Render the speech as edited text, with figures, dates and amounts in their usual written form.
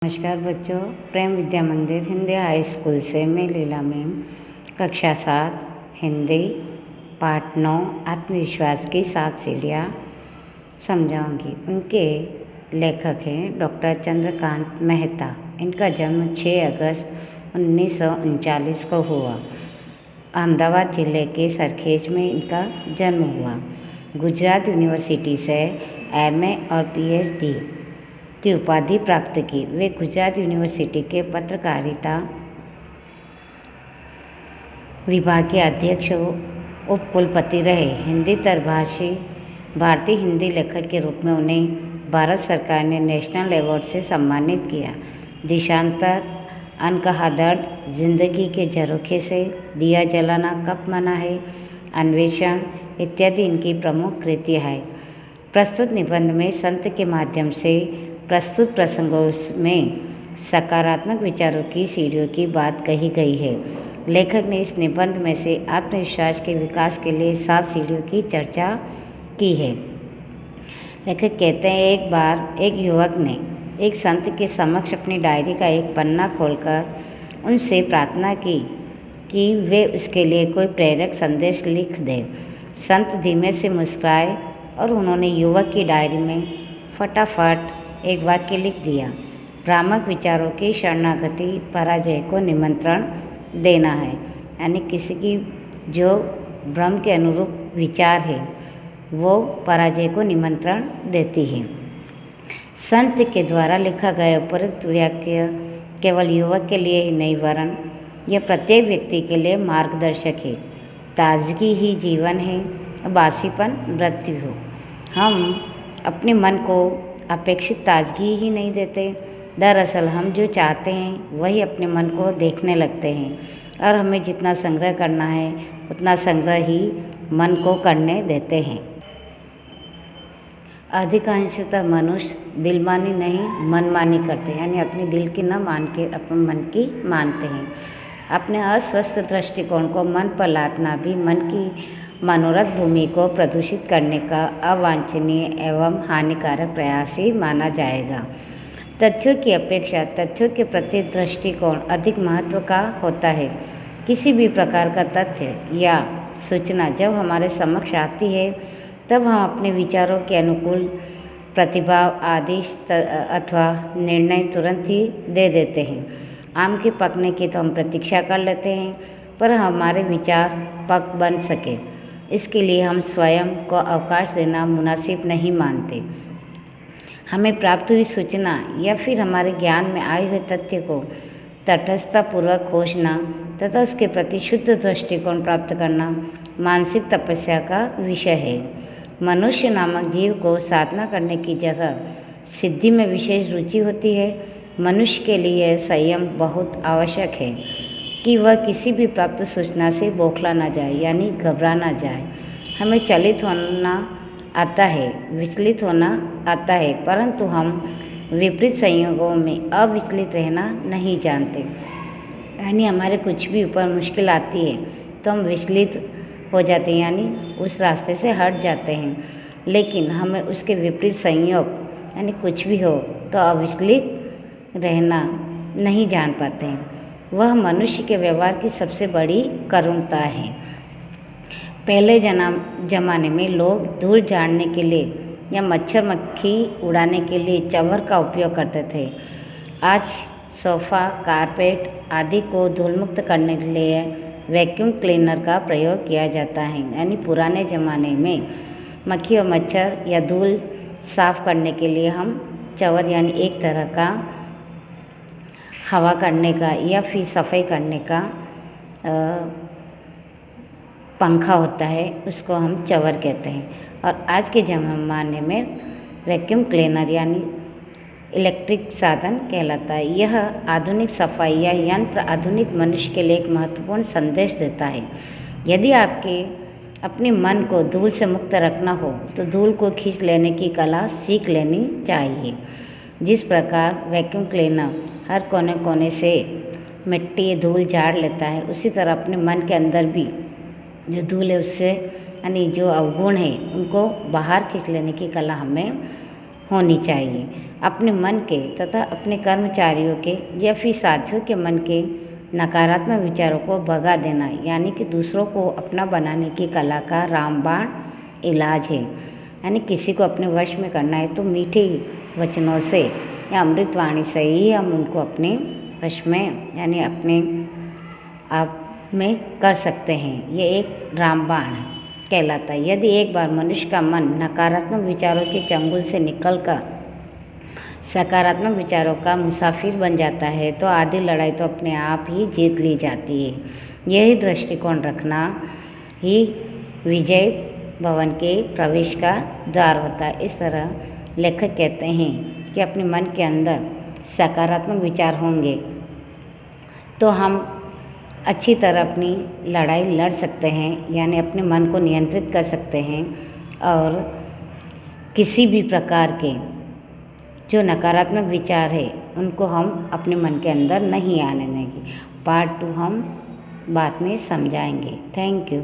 नमस्कार बच्चों, प्रेम विद्या मंदिर हिंदी हाई स्कूल से मैं लीला मैम कक्षा 7 हिंदी पाठ 9 आत्मविश्वास की 7 सीढ़ियाँ समझाऊंगी। उनके लेखक हैं डॉक्टर चंद्रकांत मेहता। इनका जन्म 6 अगस्त 1939 को हुआ। अहमदाबाद जिले के सरखेज में इनका जन्म हुआ। गुजरात यूनिवर्सिटी से एमए और पीएचडी की उपाधि प्राप्त की। वे गुजरात यूनिवर्सिटी के पत्रकारिता विभाग के अध्यक्ष उप कुलपति रहे। हिंदी तरभाषी भारतीय हिंदी लेखक के रूप में उन्हें भारत सरकार ने नेशनल अवार्ड से सम्मानित किया। देशांतर, अनकहा दर्द, जिंदगी के झरोखे से, दिया जलाना कब मना है, अन्वेषण इत्यादि इनकी प्रमुख कृतियाँ हैं। प्रस्तुत निबंध में संत के माध्यम से प्रस्तुत प्रसंगों में सकारात्मक विचारों की सीढ़ियों की बात कही गई है। लेखक ने इस निबंध में से आत्मविश्वास के विकास के लिए 7 सीढ़ियों की चर्चा की है। लेखक कहते हैं, एक बार एक युवक ने एक संत के समक्ष अपनी डायरी का एक पन्ना खोलकर उनसे प्रार्थना की कि वे उसके लिए कोई प्रेरक संदेश लिख दें। संत धीमे से मुस्कुराए और उन्होंने युवक की डायरी में फटाफट एक वाक्य लिख दिया, भ्रामक विचारों की शरणागति पराजय को निमंत्रण देना है। यानी किसी की जो भ्रम के अनुरूप विचार है वो पराजय को निमंत्रण देती है। संत के द्वारा लिखा गया उपरोक्त वाक्य केवल युवक के लिए ही नहीं वरन यह प्रत्येक व्यक्ति के लिए मार्गदर्शक है। ताजगी ही जीवन है, बासीपन मृत्यु हो। हम अपने मन को अपेक्षित ताजगी ही नहीं देते। दरअसल हम जो चाहते हैं वही अपने मन को देखने लगते हैं और हमें जितना संग्रह करना है उतना संग्रह ही मन को करने देते हैं। अधिकांशतः मनुष्य दिलमानी नहीं मनमानी करते हैं, यानी अपने दिल की न मान के अपने मन की मानते हैं। अपने अस्वस्थ दृष्टिकोण को मन पर लादना भी मन की मनोरथ भूमि को प्रदूषित करने का अवांछनीय एवं हानिकारक प्रयास ही माना जाएगा। तथ्यों की अपेक्षा तथ्यों के प्रति दृष्टिकोण अधिक महत्व का होता है। किसी भी प्रकार का तथ्य या सूचना जब हमारे समक्ष आती है तब हम अपने विचारों के अनुकूल प्रतिभाव आदेश अथवा निर्णय तुरंत ही दे देते हैं। आम के पकने की तो हम प्रतीक्षा कर लेते हैं, पर हमारे विचार पक बन सके इसके लिए हम स्वयं को अवकाश देना मुनासिब नहीं मानते। हमें प्राप्त हुई सूचना या फिर हमारे ज्ञान में आए हुए तथ्य को तटस्थतापूर्वक खोजना तथा उसके प्रति शुद्ध दृष्टिकोण प्राप्त करना मानसिक तपस्या का विषय है। मनुष्य नामक जीव को साधना करने की जगह सिद्धि में विशेष रुचि होती है। मनुष्य के लिए संयम बहुत आवश्यक है कि वह किसी भी प्राप्त सूचना से बौखला ना जाए, यानी घबरा ना जाए। हमें चलित होना आता है, विचलित होना आता है, परंतु हम विपरीत संयोगों में अविचलित रहना नहीं जानते। यानी हमारे कुछ भी ऊपर मुश्किल आती है तो हम विचलित हो जाते हैं, यानी उस रास्ते से हट जाते हैं। लेकिन हमें उसके विपरीत संयोग यानी कुछ भी हो तो अविचलित रहना नहीं जान पाते हैं। वह मनुष्य के व्यवहार की सबसे बड़ी करुणता है। पहले जमाने में लोग धूल झाड़ने के लिए या मच्छर मक्खी उड़ाने के लिए चंवर का उपयोग करते थे। आज सोफ़ा, कारपेट आदि को धूल मुक्त करने के लिए वैक्यूम क्लीनर का प्रयोग किया जाता है। यानी पुराने ज़माने में मक्खी और मच्छर या धूल साफ करने के लिए हम चंवर यानी एक तरह का हवा करने का या फिर सफाई करने का पंखा होता है, उसको हम चंवर कहते हैं। और आज के ज़माने में वैक्यूम क्लीनर यानी इलेक्ट्रिक साधन कहलाता है। यह आधुनिक सफाई या यंत्र आधुनिक मनुष्य के लिए एक महत्वपूर्ण संदेश देता है। यदि आपके अपने मन को धूल से मुक्त रखना हो तो धूल को खींच लेने की कला सीख लेनी चाहिए। जिस प्रकार वैक्यूम क्लीनर हर कोने कोने से मिट्टी धूल झाड़ लेता है, उसी तरह अपने मन के अंदर भी जो धूल है उससे यानी जो अवगुण है उनको बाहर खींच लेने की कला हमें होनी चाहिए। अपने मन के तथा अपने कर्मचारियों के या फिर साथियों के मन के नकारात्मक विचारों को भगा देना यानी कि दूसरों को अपना बनाने की कला का रामबाण इलाज है। यानी किसी को अपने वश में करना है तो मीठे वचनों से या अमृतवाणी से ही हम उनको अपने वश में यानी अपने आप में कर सकते हैं। ये एक रामबाण कहलाता है। यदि एक बार मनुष्य का मन नकारात्मक विचारों के चंगुल से निकलकर सकारात्मक विचारों का मुसाफिर बन जाता है तो आधी लड़ाई तो अपने आप ही जीत ली जाती है। यही दृष्टिकोण रखना ही विजय भवन के प्रवेश का द्वार होता है। इस तरह लेखक कहते हैं कि अपने मन के अंदर सकारात्मक विचार होंगे तो हम अच्छी तरह अपनी लड़ाई लड़ सकते हैं, यानी अपने मन को नियंत्रित कर सकते हैं और किसी भी प्रकार के जो नकारात्मक विचार है उनको हम अपने मन के अंदर नहीं आने देंगे। पार्ट 2 हम बाद में समझाएंगे। Thank you.